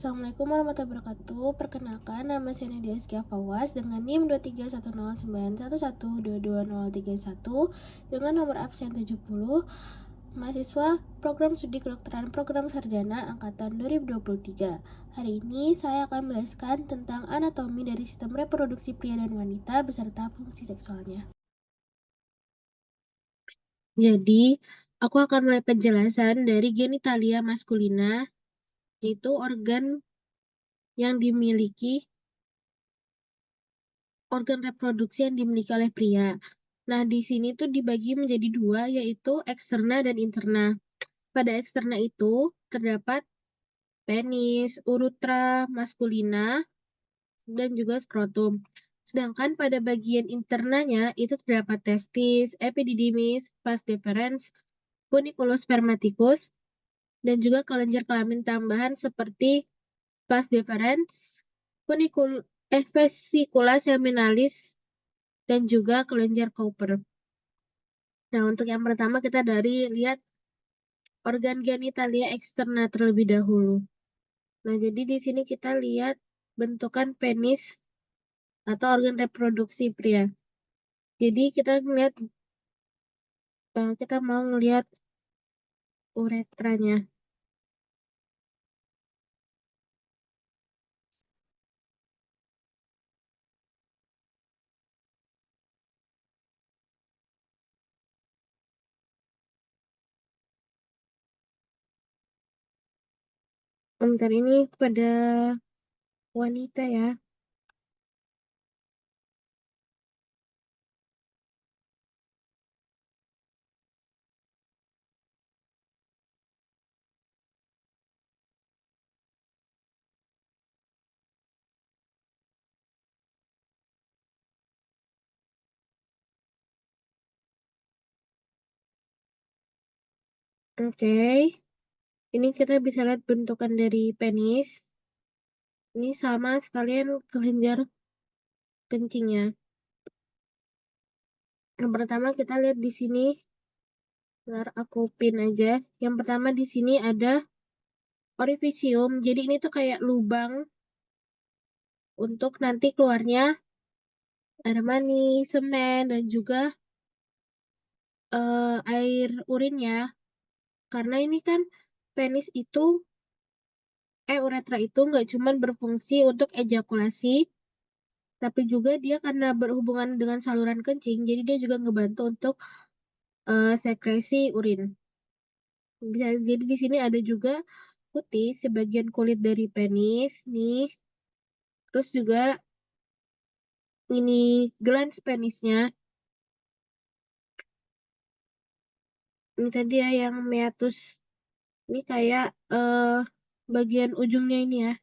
Assalamualaikum warahmatullahi wabarakatuh. Perkenalkan, nama saya Nadia Askia Fawaz dengan NIM 2310911222031 dengan nomor absen 70, mahasiswa program studi kedokteran program sarjana angkatan 2023. Hari ini saya akan menjelaskan tentang anatomi dari sistem reproduksi pria dan wanita beserta fungsi seksualnya. Jadi, aku akan mulai penjelasan dari genitalia maskulina, yaitu organ yang dimiliki organ reproduksi yang dimiliki oleh pria. Nah, di sini tuh dibagi menjadi dua, yaitu eksterna dan interna. Pada eksterna itu terdapat penis, uretra maskulina, dan juga skrotum. Sedangkan pada bagian internanya itu terdapat testis, epididymis, vas deferens, funiculus spermaticus, dan juga kelenjar kelamin tambahan seperti vas deferens, vesicula seminalis, dan juga kelenjar Cowper. Nah, untuk yang pertama kita lihat organ genitalia eksterna terlebih dahulu. Nah, jadi di sini kita lihat bentukan penis atau organ reproduksi pria. Jadi kita mau melihat uretranya. Bentar ini pada wanita ya. Oke. Ini kita bisa lihat bentukan dari penis. Ini sama sekalian kelenjar kencingnya. Yang pertama kita lihat di sini, bentar aku pin aja. Yang pertama di sini ada orifisium. Jadi ini tuh kayak lubang untuk nanti keluarnya air mani, semen, dan juga air urinnya. Karena ini kan penis itu, uretra itu nggak cuma berfungsi untuk ejakulasi, tapi juga dia karena berhubungan dengan saluran kencing, jadi dia juga ngebantu untuk sekresi urin. Jadi di sini ada juga putih sebagian kulit dari penis nih. Terus juga ini glans penisnya. Ini tadi ya yang meatus. Ini kayak bagian ujungnya ini ya.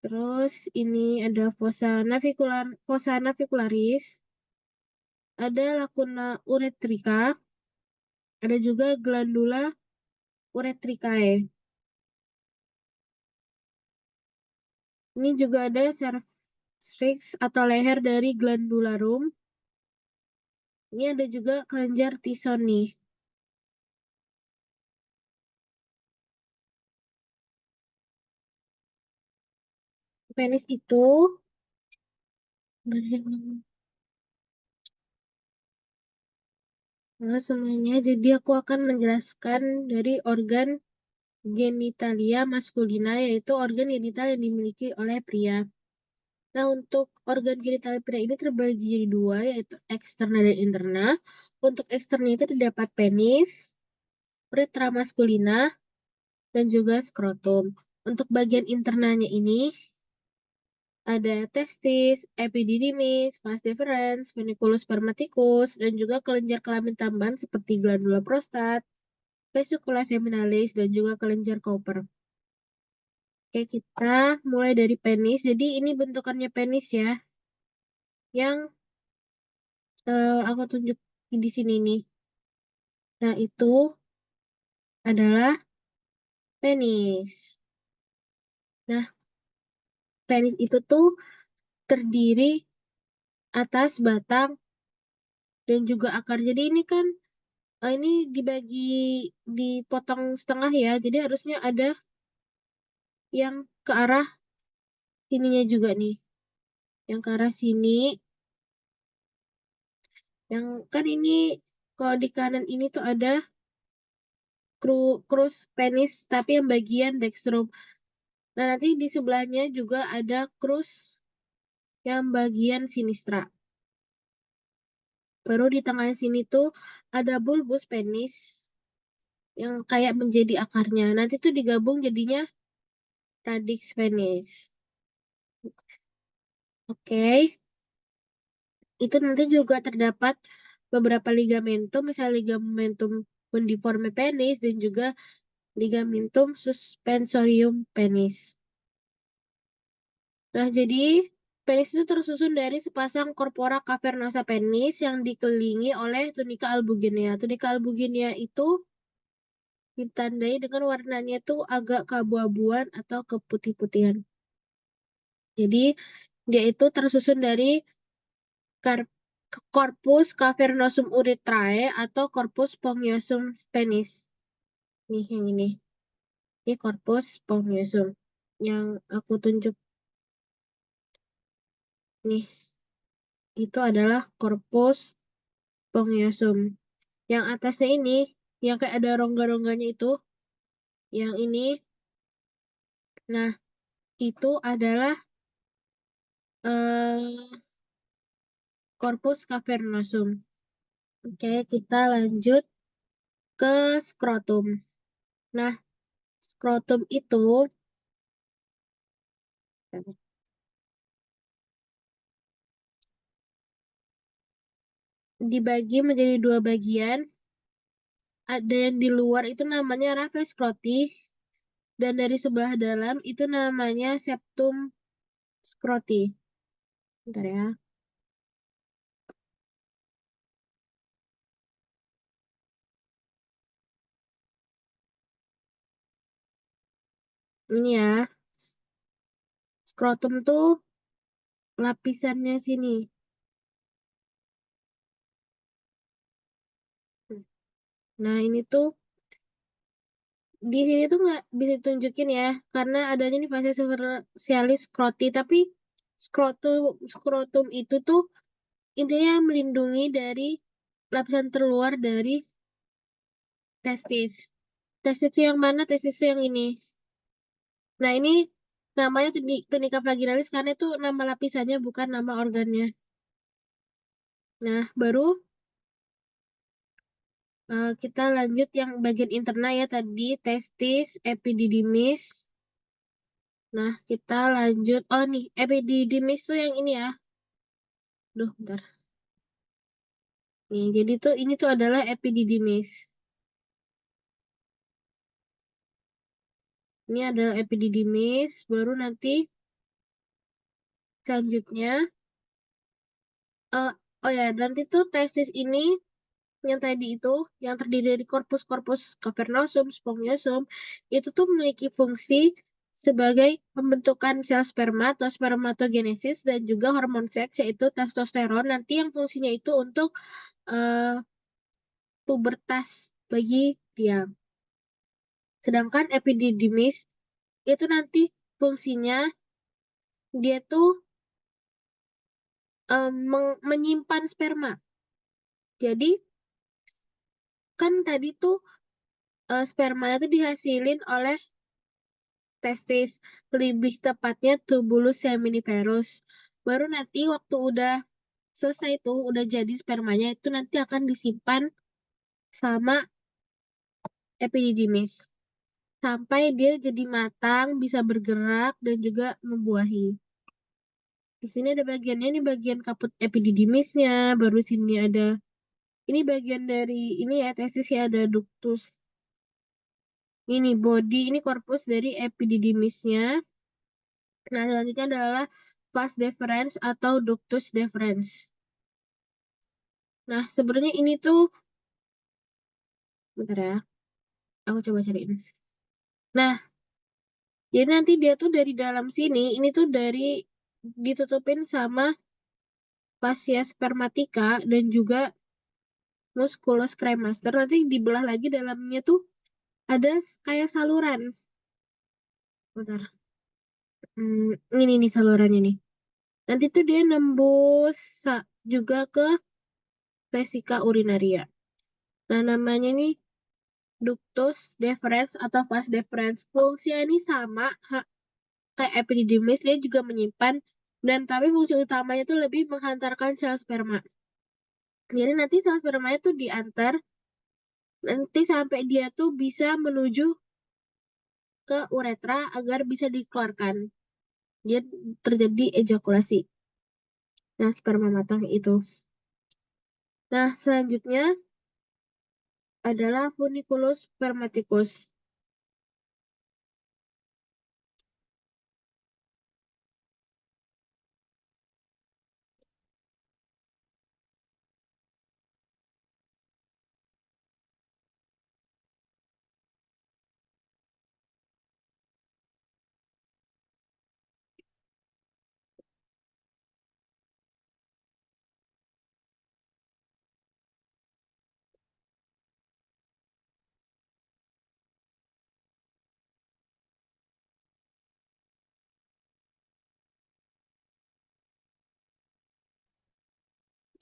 Terus ini ada fossa navicularis. Ada lacuna uretrica. Ada juga glandula uretricae. Ini juga ada cervix atau leher dari glandularum. Ini ada juga kelenjar tison nih. Penis itu halo semuanya, jadi aku akan menjelaskan dari organ genitalia maskulina, yaitu organ genital yang dimiliki oleh pria. Nah, untuk organ genital pria ini terbagi jadi dua, yaitu eksterna dan interna. Untuk eksterna itu terdapat penis, uretra maskulina, dan juga skrotum. Untuk bagian internanya ini ada testis, epididymis, vas deferens, funiculus spermaticus, dan juga kelenjar kelamin tambahan seperti glandula prostat, vesicula seminalis, dan juga kelenjar Cowper. Oke, kita mulai dari penis. Jadi ini bentukannya penis ya, yang aku tunjuk di sini nih. Nah, itu adalah penis. Nah, penis itu tuh terdiri atas batang dan juga akar. Jadi ini kan ini dipotong setengah ya. Jadi harusnya ada yang ke arah sininya juga nih. Yang ke arah sini. Yang kan ini kalau di kanan ini tuh ada crus penis tapi yang bagian dextrum. Nah, nanti di sebelahnya juga ada crus yang bagian sinistra. Baru di tengah sini tuh ada bulbus penis yang kayak menjadi akarnya. Nanti tuh digabung jadinya radix penis. Oke, itu nanti juga terdapat beberapa ligamentum, misalnya ligamentum pundiforme penis dan juga ligamentum suspensorium penis. Nah, jadi penis itu tersusun dari sepasang corpora cavernosa penis yang dikelilingi oleh tunika albuginea. Tunika albuginea itu ditandai dengan warnanya itu agak keabu-abuan atau keputih-putihan. Jadi dia itu tersusun dari corpus cavernosum urethrae atau corpus spongiosum penis. Nih yang ini. Ini corpus spongiosum yang aku tunjuk. Nih, itu adalah corpus spongiosum. Yang atasnya ini, yang kayak ada rongga-rongganya itu, yang ini, nah itu adalah eh, corpus cavernosum. Oke, kita lanjut ke skrotum. Nah, skrotum itu dibagi menjadi dua bagian. Ada yang di luar itu namanya raphe skroti, dan dari sebelah dalam itu namanya septum skroti. Bentar ya. Ini ya, skrotum tuh lapisannya sini. Nah, ini tuh di sini tuh nggak bisa ditunjukin ya, karena adanya nih fase superficialis skroti, tapi skrotum skrotum itu tuh intinya melindungi dari lapisan terluar dari testis. Testis itu yang mana? Testis itu yang ini. Nah, ini namanya tunika vaginalis karena itu nama lapisannya bukan nama organnya. Nah, baru kita lanjut yang bagian internal ya tadi testis, epididymis. Nah, kita lanjut. Oh nih, epididymis tuh yang ini ya. Duh, bentar. Nih, jadi tuh ini tuh adalah epididymis. Ini adalah epididymis. Baru nanti selanjutnya. eh oh ya, nanti tuh testis ini yang tadi itu, yang terdiri dari korpus-korpus cavernosum, spongiosum, itu tuh memiliki fungsi sebagai pembentukan sel sperma atau spermatogenesis dan juga hormon seks yaitu testosteron. Nanti yang fungsinya itu untuk eh, pubertas bagi dia. Sedangkan epididymis itu nanti fungsinya dia tuh menyimpan sperma. Jadi kan tadi tuh sperma itu dihasilin oleh testis, lebih tepatnya tubulus seminiferus. Baru nanti waktu udah selesai tuh, udah jadi spermanya itu nanti akan disimpan sama epididymis sampai dia jadi matang, bisa bergerak dan juga membuahi. Di sini ada bagiannya, ini bagian kaput epididymisnya, baru sini ada ini bagian dari ini ya testis ya ada ductus. Ini body, ini korpus dari epididymisnya. Nah, selanjutnya adalah vas deferens atau ductus deferens. Nah, sebenarnya ini tuh, bentar ya, aku coba cariin. Nah, jadi nanti dia tuh dari dalam sini, ini tuh dari ditutupin sama fascia spermatica dan juga musculus cremaster. Nanti dibelah lagi dalamnya tuh ada kayak saluran. Bentar. ini nih salurannya nih. Nanti tuh dia nembus juga ke vesika urinaria. Nah, namanya nih ductus deferens atau vas deferens. Fungsinya ini sama kayak epididymis, dia juga menyimpan dan tapi fungsi utamanya tuh lebih menghantarkan sel sperma. Jadi nanti sel spermanya tuh diantar nanti sampai dia tuh bisa menuju ke uretra agar bisa dikeluarkan. Dia terjadi ejakulasi. Nah, sperma matang itu. Nah, selanjutnya adalah funiculus spermaticus.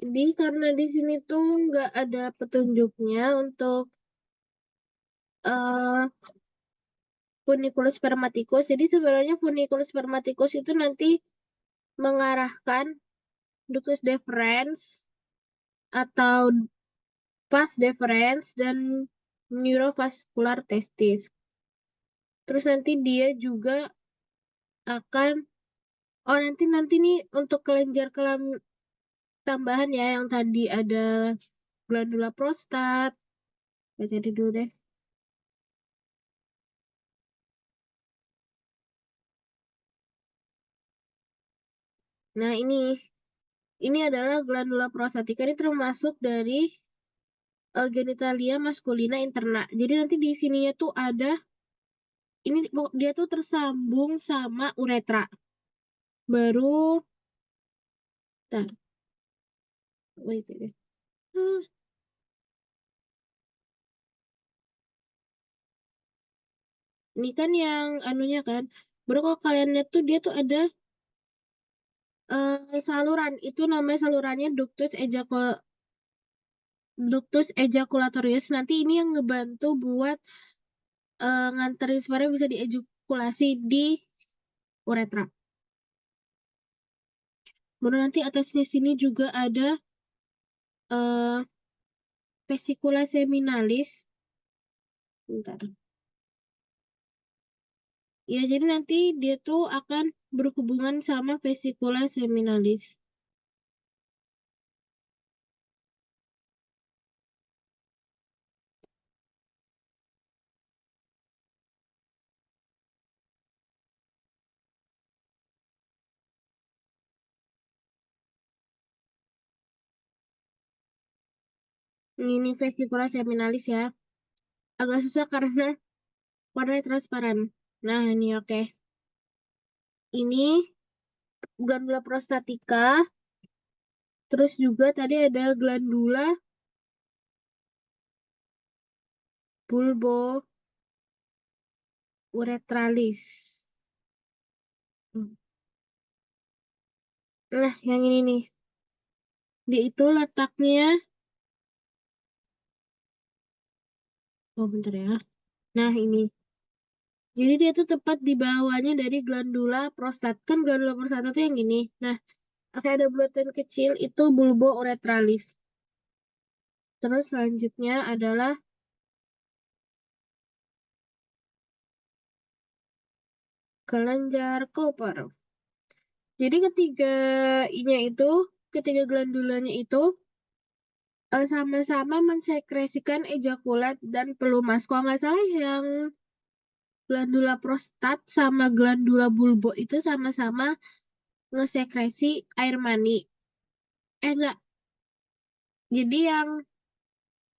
Jadi karena di sini tuh nggak ada petunjuknya untuk eh funiculus spermaticus. Jadi sebenarnya funiculus spermaticus itu nanti mengarahkan ductus deferens atau vas deferens dan neurovascular testis. Terus nanti dia juga akan nanti nanti nih untuk kelenjar tambahan ya yang tadi ada glandula prostat. Ya, jadi dulu deh. Nah, ini adalah glandula prostatika ini termasuk dari genitalia maskulina interna. Jadi nanti di sininya tuh ada ini dia tuh tersambung sama uretra. Baru Bentar, wait, wait. Hmm, ini kan yang anunya kan. Baru kalau kalian lihat tuh dia tuh ada saluran. Itu namanya salurannya ductus ejaculatorius. Nanti ini yang ngebantu buat nganterin sperma bisa diejakulasi di uretra. Baru nanti atasnya sini juga ada eh vesicula seminalis. Bentar. Ya, jadi nanti dia tuh akan berhubungan sama vesicula seminalis. Ini vesicula seminalis ya. Agak susah karena warnanya transparan. Nah, ini oke. Ini glandula prostatika. Terus juga tadi ada glandula bulbo uretralis. Nah, yang ini nih. Dia itu letaknya, oh bentar ya. Nah, ini. Jadi dia tuh tepat di bawahnya dari glandula prostat. Kan glandula prostat itu yang gini. Nah, oke ada bulatan kecil itu bulbo uretralis. Terus selanjutnya adalah kelenjar Cooper. Jadi ketiga glandulanya itu sama-sama mensekresikan ejakulat dan pelumas. Kalau nggak salah yang glandula prostat sama glandula bulbo itu sama-sama ngesekresi air mani. Enggak. Jadi yang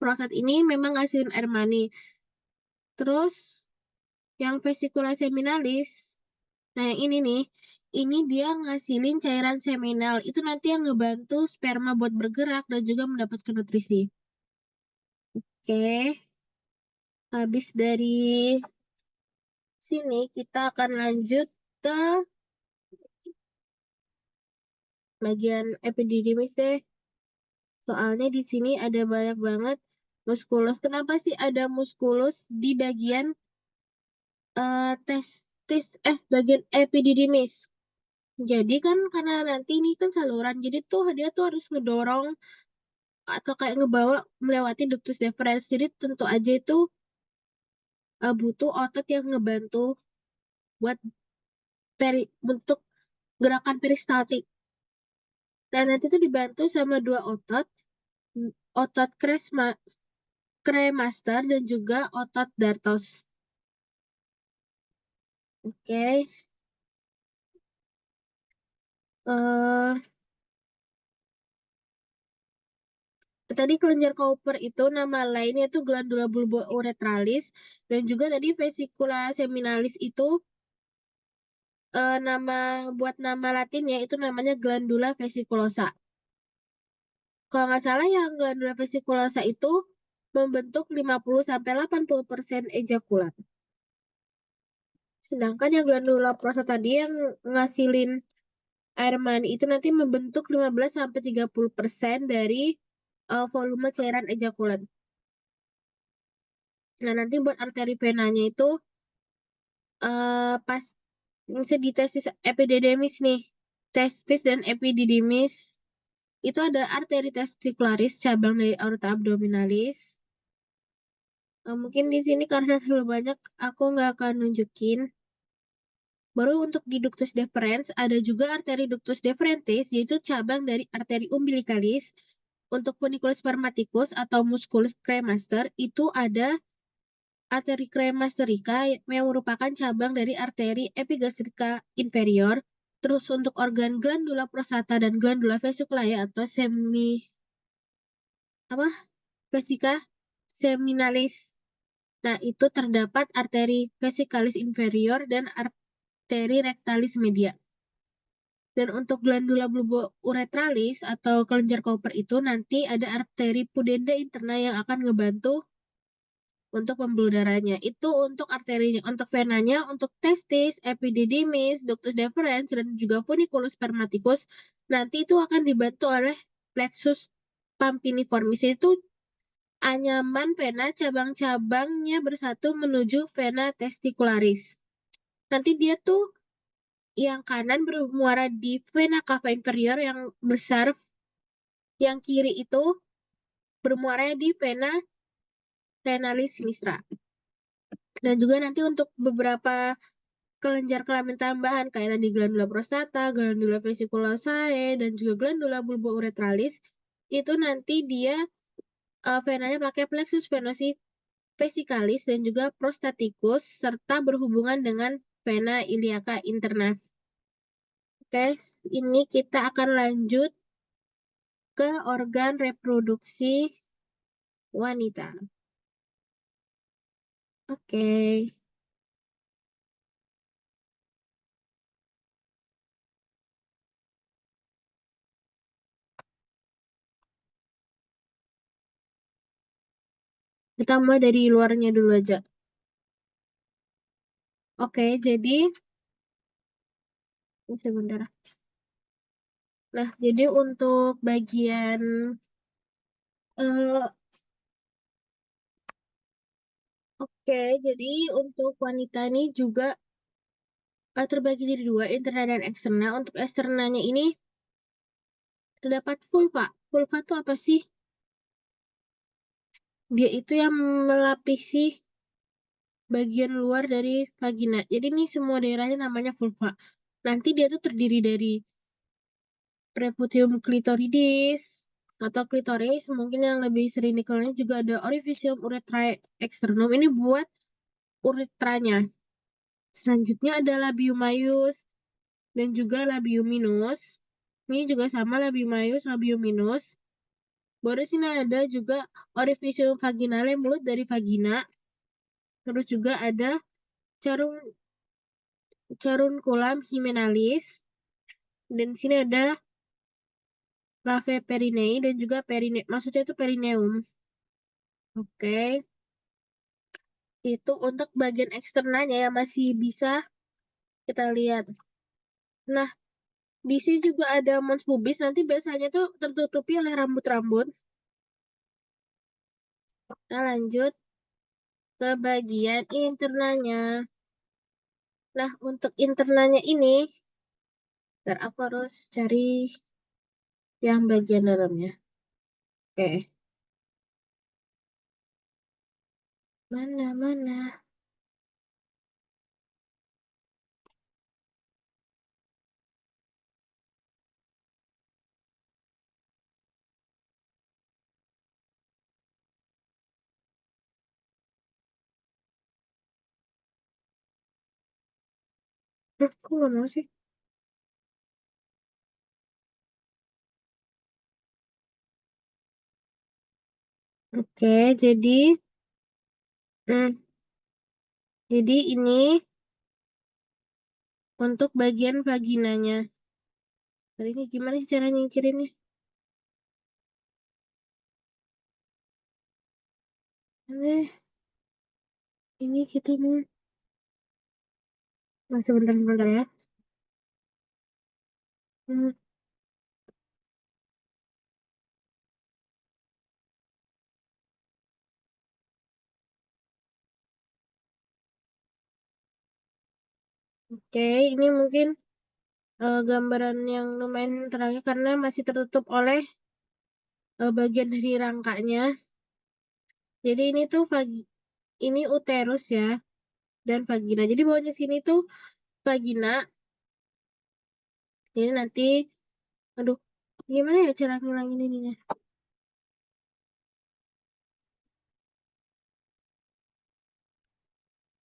prostat ini memang ngasihin air mani. Terus yang vesicula seminalis, nah yang ini nih, ini dia ngasilin cairan seminal. Itu nanti yang ngebantu sperma buat bergerak dan juga mendapatkan nutrisi. Oke, habis dari sini kita akan lanjut ke bagian epididymis deh. Soalnya di sini ada banyak banget muskulus. Kenapa sih ada muskulus di bagian testis bagian epididymis? Jadi kan karena nanti ini kan saluran, jadi tuh dia tuh harus ngedorong atau kayak ngebawa melewati ductus deferens. Jadi tentu aja itu butuh otot yang ngebantu buat untuk gerakan peristaltik. Dan nanti itu dibantu sama dua otot, otot cremaster dan juga otot dartos. Oke. eh Tadi kelenjar Cowper itu nama lainnya itu glandula bulbourethralis dan juga tadi vesicula seminalis itu nama latinnya itu namanya glandula vesiculosa. Kalau nggak salah yang glandula vesiculosa itu membentuk 50-80% ejakulat. Sedangkan yang glandula prostata tadi yang ngasilin air mani itu nanti membentuk 15-30% dari volume cairan ejakulat. Nah, nanti buat arteri venanya itu pas bisa di testis epididymis nih. Testis dan epididymis itu ada arteri testicularis cabang dari aorta abdominalis. Mungkin di sini karena terlalu banyak aku nggak akan nunjukin. Baru untuk di ductus deferens ada juga arteri ductus deferentis yaitu cabang dari arteri umbilicalis. Untuk funiculus spermaticus atau musculus cremaster itu ada arteri cremasterika yang merupakan cabang dari arteri epigastrika inferior. Terus untuk organ glandula prostata dan glandula vesiculae atau apa vesika seminalis. Nah, itu terdapat arteri vesicalis inferior dan arteri rectalis media. Dan untuk glandula bulbouretralis atau kelenjar Cowper itu nanti ada arteri pudenda interna yang akan ngebantu untuk pembuluh darahnya. Itu untuk arterinya. Untuk venanya, untuk testis, epididymis, ductus deferens, dan juga funiculus spermaticus, nanti itu akan dibantu oleh plexus pampiniformis. Itu anyaman vena cabang-cabangnya bersatu menuju vena testicularis. Nanti dia tuh yang kanan bermuara di vena cava inferior yang besar, yang kiri itu bermuara di vena renalis sinistra. Dan juga nanti untuk beberapa kelenjar kelamin tambahan kayak tadi glandula prostata, glandula vesiculosae, dan juga glandula bulbouretralis itu nanti dia venanya pakai plexus venosi vesicalis dan juga prostaticus serta berhubungan dengan vena iliaca interna. Oke, ini kita akan lanjut ke organ reproduksi wanita. Oke, kita mulai dari luarnya dulu aja. Oke, jadi sebentar. Nah, jadi untuk bagian eh, oke, jadi untuk wanita ini juga terbagi jadi dua, interna dan eksterna. Untuk eksternanya ini terdapat vulva. Vulva itu apa sih? Dia itu yang melapisi bagian luar dari vagina. Jadi ini semua daerahnya namanya vulva. Nanti dia tuh terdiri dari preputium clitoridis atau klitoris. Mungkin yang lebih sering dikenalnya juga ada orificium urethrae externum. Ini buat uretranya. Selanjutnya ada labium maius dan juga labium minus. Ini juga sama labium maius, labium minus. Baru sini ada juga orificium vaginale, mulut dari vagina. Terus juga ada carun carunculum hymenalis. Dan di sini ada lave perinei dan juga maksudnya itu perineum. Oke, itu untuk bagian eksternanya yang masih bisa kita lihat. Nah, Di sini juga ada mons pubis. Nanti biasanya tuh tertutupi oleh rambut-rambut. Nah, lanjut ke bagian internanya. Nah, untuk internanya ini, ntar aku harus cari yang bagian dalamnya. Oke, mana? Aku nggak mau sih. Oke, hmm, jadi ini untuk bagian vaginanya. Hari ini gimana sih cara nyingkirinnya? Eh, ini kita mau. Nah, sebentar ya. Hmm, Oke, ini mungkin gambaran yang lumayan terangnya karena masih tertutup oleh bagian dari rangkanya. Jadi ini tuh ini uterus ya dan vagina. Jadi bawahnya sini tuh vagina. Jadi nanti, aduh, gimana ya cara ngilangin ininya?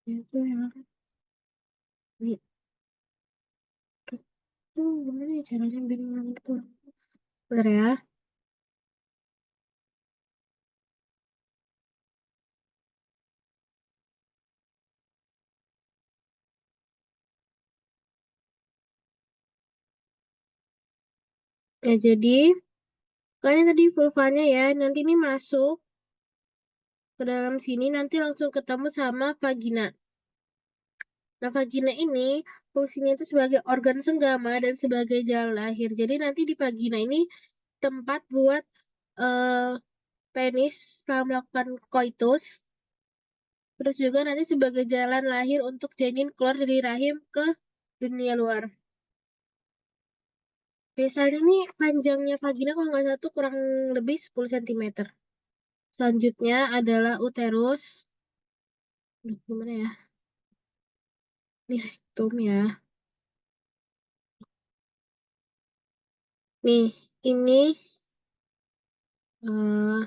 Ya, itu memang nih, tuh gimana ya caranya biar ngilangin itu? Bentar ya. Ya jadi, kan ini tadi vulvanya ya, nanti ini masuk ke dalam sini nanti langsung ketemu sama vagina. Nah, vagina ini fungsinya itu sebagai organ senggama dan sebagai jalan lahir. Jadi nanti di vagina ini tempat buat eh, penis setelah melakukan koitus. Terus juga nanti sebagai jalan lahir untuk janin keluar dari rahim ke dunia luar. Biasanya ini panjangnya vagina kalau nggak salah tuh kurang lebih 10 cm. Selanjutnya adalah uterus. Duh, gimana ya? Ini rektum ya. Nih, ini eh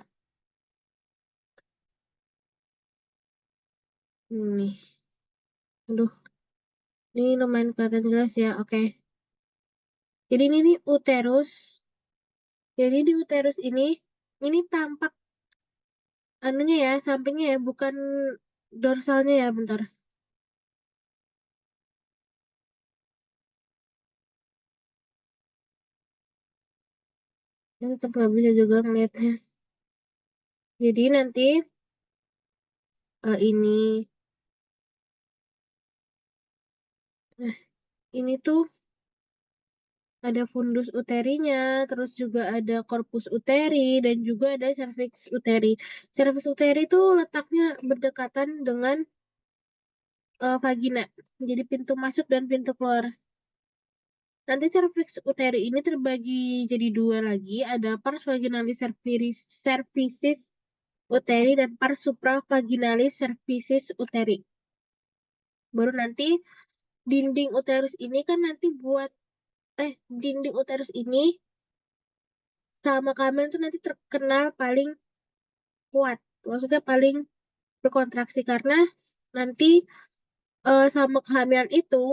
nih. Aduh, ini lumayan kelihatan jelas ya. Oke. Jadi ini nih uterus. Jadi di uterus ini tampak anunya ya, sampingnya ya, bukan dorsalnya ya, bentar. Ini tetap nggak bisa juga ngeliatnya. Jadi nanti ini, nah ini tuh ada fundus uterinya, terus juga ada corpus uteri, dan juga ada cervix uteri. Cervix uteri itu letaknya berdekatan dengan vagina. Jadi pintu masuk dan pintu keluar. Nanti cervix uteri ini terbagi jadi dua lagi. Ada pars vaginalis cervicis uteri dan pars supravaginalis cervicis uteri. Baru nanti dinding uterus ini kan nanti buat dinding uterus ini sama kehamilan tuh nanti terkenal paling kuat. Maksudnya paling berkontraksi karena nanti sama kehamilan itu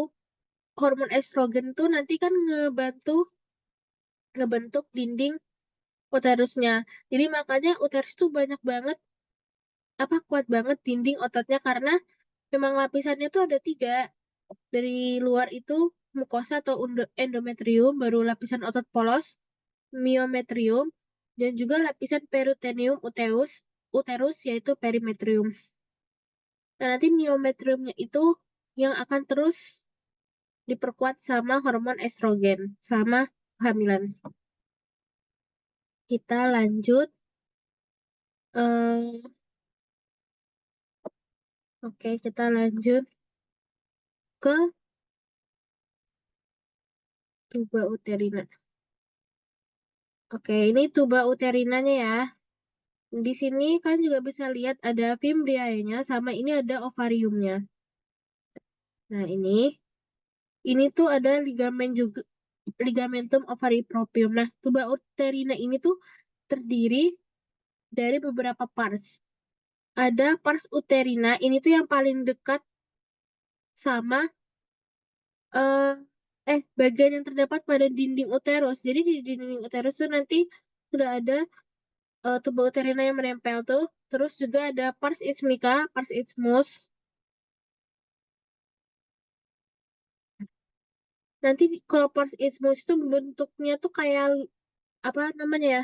hormon estrogen tuh nanti kan ngebentuk dinding uterusnya. Jadi makanya uterus tuh banyak banget kuat banget dinding ototnya karena memang lapisannya tuh ada tiga. Dari luar itu mukosa atau endometrium, baru lapisan otot polos, myometrium, dan juga lapisan peritoneum uterus yaitu perimetrium. Nah, nanti myometriumnya itu yang akan terus diperkuat sama hormon estrogen selama kehamilan. Kita lanjut. eh Oke, kita lanjut ke tuba uterina. Oke, ini tuba uterinanya ya. Di sini kan juga bisa lihat ada fimbrianya sama ini ada ovariumnya. Nah, ini tuh ada ligamen juga, ligamentum ovaripropium. Nah, tuba uterina ini tuh terdiri dari beberapa parts. Ada pars uterina, ini tuh yang paling dekat sama eh bagian yang terdapat pada dinding uterus. Jadi di dinding uterus tuh nanti sudah ada tuba uterina yang menempel tuh. Terus juga ada pars isthmica, pars isthmus. Nanti kalau pars isthmus itu bentuknya tuh kayak apa namanya ya?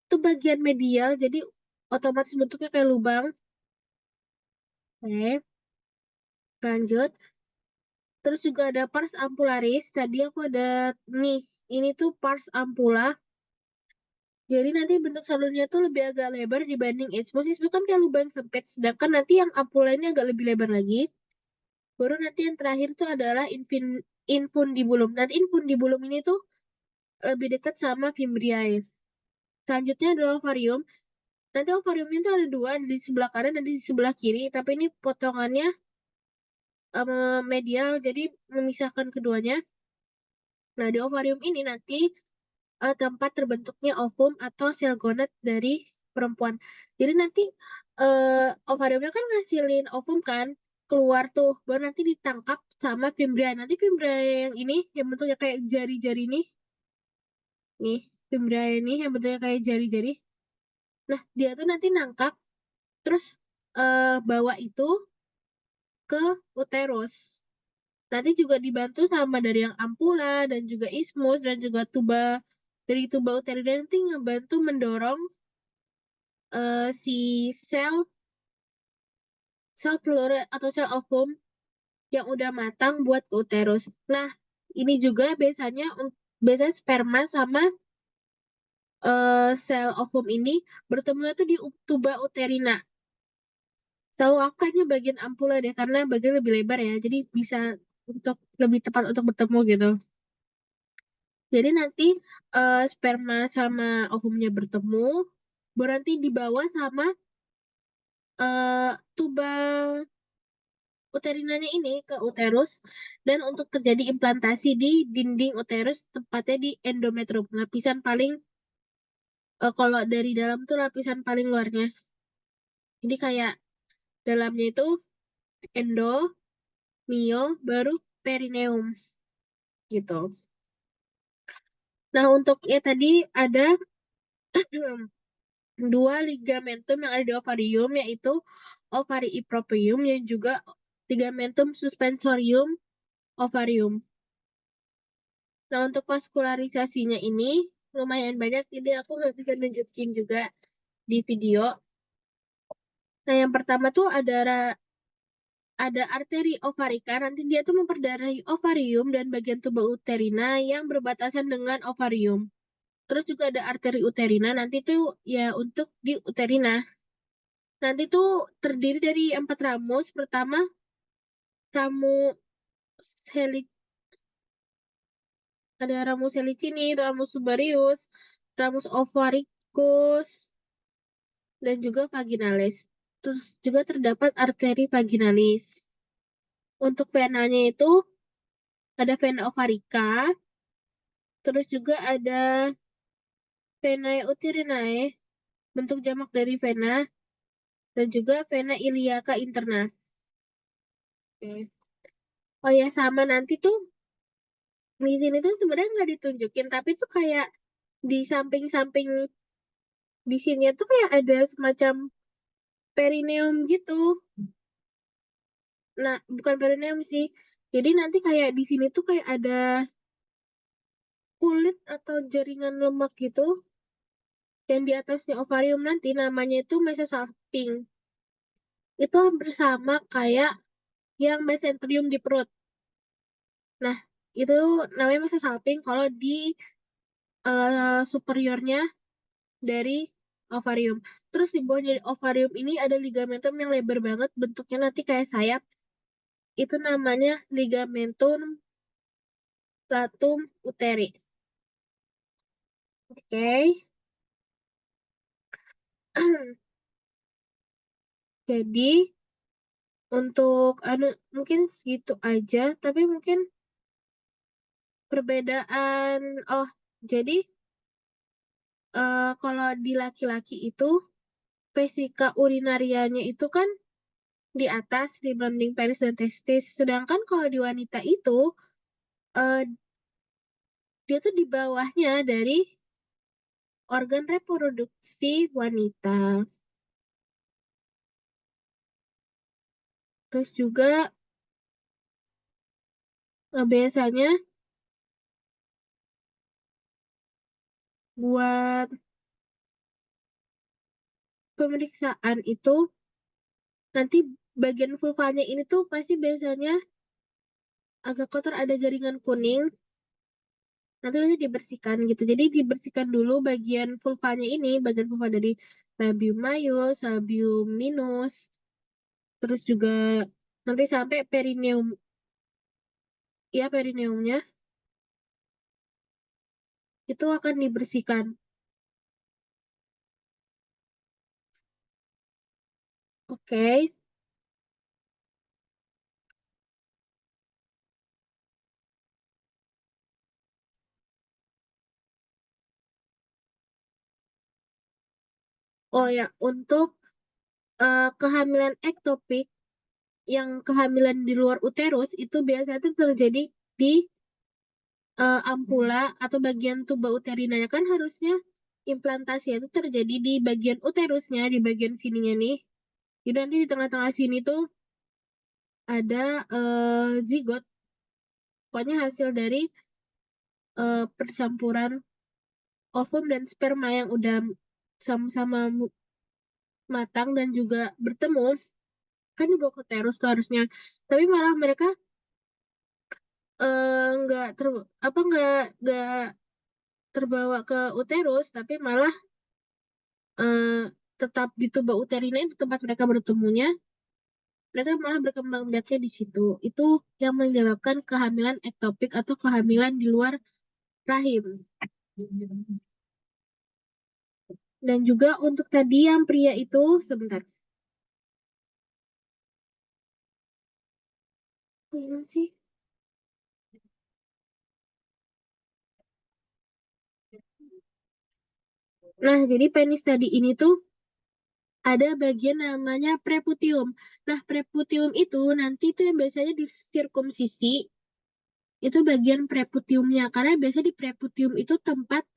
Itu bagian medial, jadi otomatis bentuknya kayak lubang. Oke, lanjut. Terus juga ada pars ampularis. Tadi aku ada nih, ini tuh pars ampula. Jadi nanti bentuk salurnya tuh lebih agak lebar dibanding isthmus. Isthmus kan kayak lubang sempit, sedangkan nanti yang ampula ini agak lebih lebar lagi. Baru nanti yang terakhir tuh adalah infundibulum. Nanti infundibulum ini tuh lebih dekat sama fimbriae. Selanjutnya adalah ovarium. Nanti ovariumnya tuh ada dua, ada di sebelah kanan dan di sebelah kiri. Tapi ini potongannya medial, jadi memisahkan keduanya. Nah, di ovarium ini nanti tempat terbentuknya ovum atau sel gonad dari perempuan. Jadi nanti ovariumnya kan ngasilin ovum kan, keluar tuh, baru nanti ditangkap sama fimbria. Nanti fimbria yang ini, yang bentuknya kayak jari-jari nih, fimbria ini yang bentuknya kayak jari-jari. Nah, dia tuh nanti nangkap, terus bawa itu ke uterus. Nanti juga dibantu sama dari yang ampula dan juga ismus dan juga dari tuba uterina nanti ngebantu mendorong si sel telur atau sel ovum yang udah matang buat ke uterus. Nah, ini juga biasanya sperma sama sel ovum ini bertemu tuh di tuba uterina. Tahu aku kayaknya bagian ampula deh karena bagian lebih lebar ya. Jadi bisa untuk lebih tepat untuk bertemu gitu. Jadi nanti sperma sama ovumnya bertemu, baru nanti dibawa sama tuba uterinanya ini ke uterus dan untuk terjadi implantasi di dinding uterus tepatnya di endometrium lapisan paling kalau dari dalam tuh lapisan paling luarnya. Jadi kayak dalamnya itu endo, mio, baru perineum gitu. Nah untuk ya tadi ada dua ligamentum yang ada di ovarium yaitu ovari ippropium dan juga ligamentum suspensorium ovarium. Nah, untuk vaskularisasinya ini lumayan banyak, jadi aku nggak bisa nunjukin juga di video. Nah, yang pertama tuh ada arteri ovarika, nanti dia tuh memperdarahi ovarium dan bagian tuba uterina yang berbatasan dengan ovarium. Terus juga ada arteri uterina, nanti tuh ya untuk di uterina. Nanti tuh terdiri dari 4 ramus. Pertama, ramus heli, ada ramus helicini, ramus subarius, ramus ovaricus, dan juga vaginalis. Terus juga terdapat arteri vaginalis. Untuk venanya itu ada vena ovarica, terus juga ada venae uterinae, bentuk jamak dari vena, dan juga vena iliaca interna. Oke. Oh ya, sama nanti tuh di sini tuh sebenarnya nggak ditunjukin, tapi tuh kayak di samping-samping di sini tuh kayak ada semacam perineum gitu. Nah, bukan perineum sih. Jadi nanti kayak di sini tuh kayak ada kulit atau jaringan lemak gitu yang di atasnya ovarium nanti namanya itu mesosalping. Itu hampir sama kayak yang mesenterium di perut. Nah, itu namanya masa salping kalau di superiornya dari ovarium. Terus di bawah dari ovarium ini ada ligamentum yang lebar banget, bentuknya nanti kayak sayap. Itu namanya ligamentum platum uteri. Oke. Jadi untuk anu mungkin segitu aja, tapi mungkin perbedaan oh jadi kalau di laki-laki itu vesika urinarianya itu kan di atas dibanding penis dan testis. Sedangkan kalau di wanita itu eh, dia tuh di bawahnya dari organ reproduksi wanita. Terus juga biasanya buat pemeriksaan itu nanti bagian vulvanya ini tuh pasti biasanya agak kotor ada jaringan kuning. Nanti harusnya dibersihkan gitu. Jadi dibersihkan dulu bagian vulvanya ini, bagian vulva dari labium majus, labium minus, terus juga nanti sampai perineum, ya perineumnya itu akan dibersihkan. Oke. Oh ya, untuk kehamilan ektopik yang kehamilan di luar uterus itu biasanya tuh terjadi di ampula atau bagian tuba uterinanya kan harusnya implantasi itu terjadi di bagian uterusnya, di bagian sininya nih. Jadi nanti di tengah-tengah sini tuh ada zigot, pokoknya hasil dari percampuran ovum dan sperma yang udah sama-sama matang dan juga bertemu kan dibawa ke uterus tuh harusnya. Tapi malah mereka nggak apa nggak terbawa ke uterus, tapi malah eh, tetap di tuba uterina di tempat mereka bertemunya, mereka malah berkembang biaknya di situ. Itu yang menyebabkan kehamilan ektopik atau kehamilan di luar rahim. Dan juga untuk tadi yang pria itu, sebentar. Oh, ini sih. Nah, jadi penis tadi ini tuh ada bagian namanya preputium. Nah, preputium itu nanti tuh yang biasanya di sirkumsisi, itu bagian preputiumnya. Karena biasa di preputium itu tempat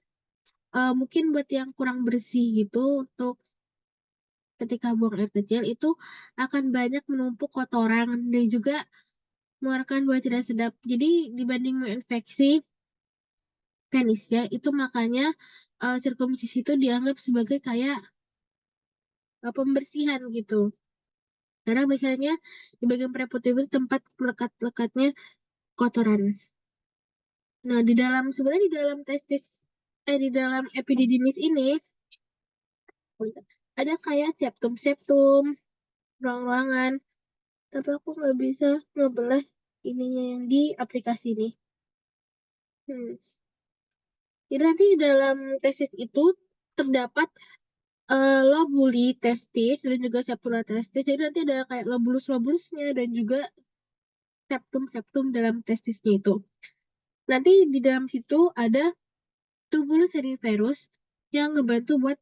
mungkin buat yang kurang bersih gitu, untuk ketika buang air kecil itu akan banyak menumpuk kotoran dan juga mengeluarkan bau tidak sedap. Jadi dibanding menginfeksi penisnya, itu makanya sirkumsisi itu dianggap sebagai kayak pembersihan gitu. Karena biasanya di bagian pereputium itu tempat melekat-lekatnya kotoran. Nah, di dalam sebenarnya di dalam testis di dalam epididymis ini ada kayak septum-septum, ruang-ruangan, tapi aku nggak bisa ngebelah ininya yang di aplikasi ini. Hmm. Jadi nanti di dalam testis itu terdapat lobuli testis dan juga septula testis. Jadi nanti ada kayak lobulus-lobulusnya dan juga septum-septum dalam testisnya itu. Nanti di dalam situ ada tubulus seriferus yang ngebantu buat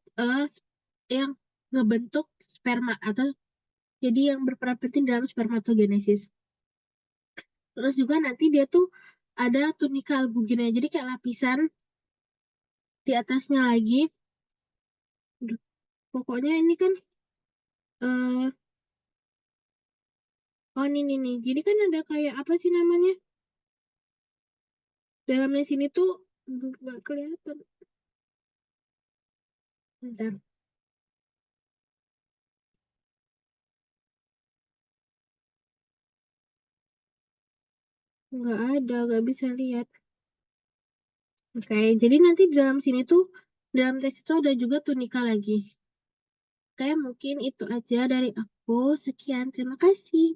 yang ngebentuk sperma atau jadi yang berperan penting dalam spermatogenesis. Terus juga nanti dia tuh ada tunika albugina. Jadi kayak lapisan di atasnya lagi. Aduh, pokoknya ini kan eh oh ini nih. Jadi kan ada kayak apa sih namanya? Dalamnya sini tuh nggak kelihatan. Bentar. nggak ada, nggak bisa lihat. Oke, jadi nanti di dalam sini tuh, dalam tes itu ada juga tunika lagi. Oke, mungkin itu aja dari aku. Sekian, terima kasih.